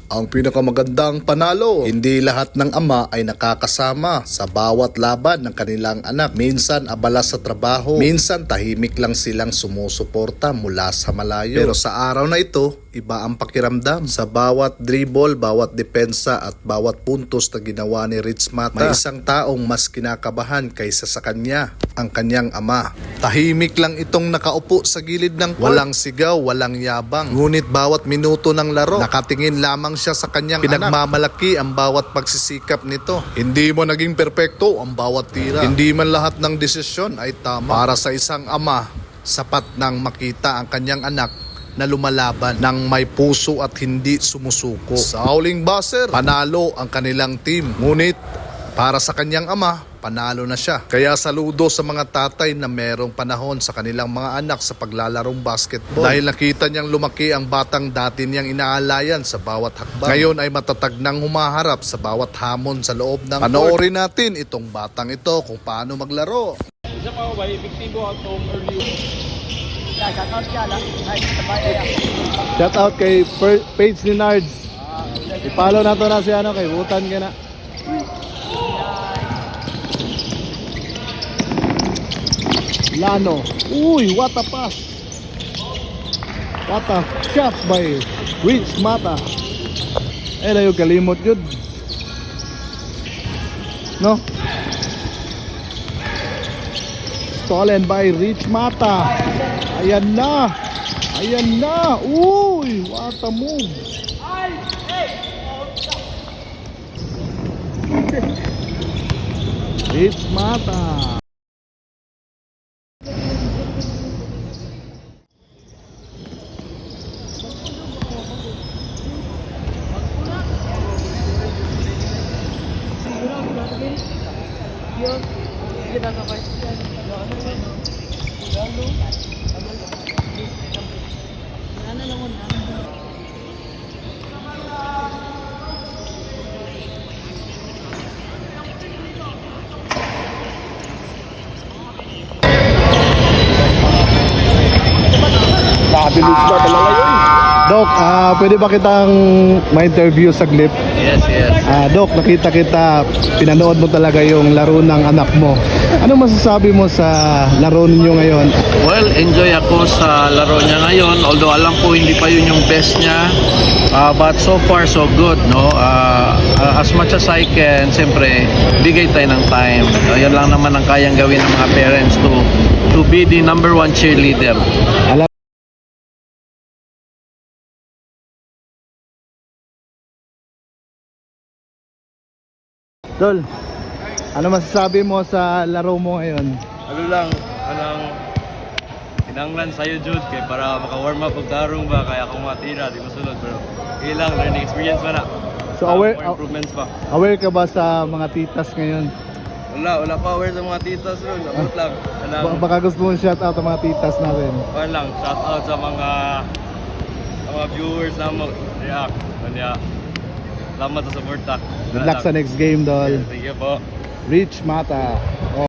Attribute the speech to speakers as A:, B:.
A: Ang pinakamagandang panalo, hindi lahat ng ama ay nakakasama sa bawat laban ng kanilang anak. Minsan abala sa trabaho, minsan tahimik lang silang sumusuporta mula sa malayo. Pero sa araw na ito, iba ang pakiramdam. Sa bawat dribble, bawat depensa at bawat puntos na ginawa ni Rich Mata, may isang taong mas kinakabahan kaysa sa kanya, ang kanyang ama. Tahimik lang itong nakaupo sa gilid ng court. Walang sigaw, walang yabang. Ngunit bawat minuto ng laro, nakatingin lamang siya sa kanyang pinagmamalaki ang bawat pagsisikap nito. Hindi mo naging perpekto ang bawat tira. Hindi man lahat ng desisyon ay tama. Para sa isang ama, sapat nang makita ang kanyang anak na lumalaban ng may puso at hindi sumusuko. Sa huling buzzer, panalo ang kanilang team. Ngunit para sa kanyang ama, panalo na siya. Kaya saludo sa mga tatay na merong panahon sa kanilang mga anak sa paglalarong basketball. Dahil nakita niyang lumaki ang batang dati niyang inaalayan sa bawat hakbang. Ngayon ay matatag nang humaharap sa bawat hamon sa loob ng panoorin natin itong batang ito kung paano maglaro.
B: Isa pa ba, epektibo at early.
C: Shout out kay page ni Nards. I-follow na to na si kay Butan ka na. Lano. Uy, what a pass. What a shot by Rich Mata. Layo kalimot yun. No? Stolen by Rich Mata. Ayan na. Ayan na. Uy, what a move. Rich Mata. Nakabilis ba talaga yun? Dok, pwede ba kitang ma-interview saglit?
D: Yes, yes.
C: Dok, nakita kita, pinanood mo talaga yung laro ng anak mo. Ano masasabi mo sa laro ninyo ngayon?
D: Well, enjoy ako sa laro niya ngayon. Although alam ko hindi pa yun yung best niya. But so far, so good, no? As much as I can, siyempre, bigay tayo ng time. Yan lang naman ang kayang gawin ng mga parents to be the number one cheerleader.
C: Alam Dol, ano masasabi mo sa laro mo ngayon?
B: Ano lang, inanglan sa'yo Jude kay para maka-warm up og tarong ba kaya kung matira di masulod pero ilang learning experience man na.
C: So
B: For improvements pa.
C: aware ka ba sa mga titas ngayon?
B: Wala pa aware sa mga titas ron. Abot lang.
C: Baka gusto mo shout out ang mga titas natin.
B: Pan lang, shout out sa mga viewers na mag-react. Kanya, salamat sa support ta.
C: Good luck sa next game, Dol.
B: Thank you po.
C: Rich Mata.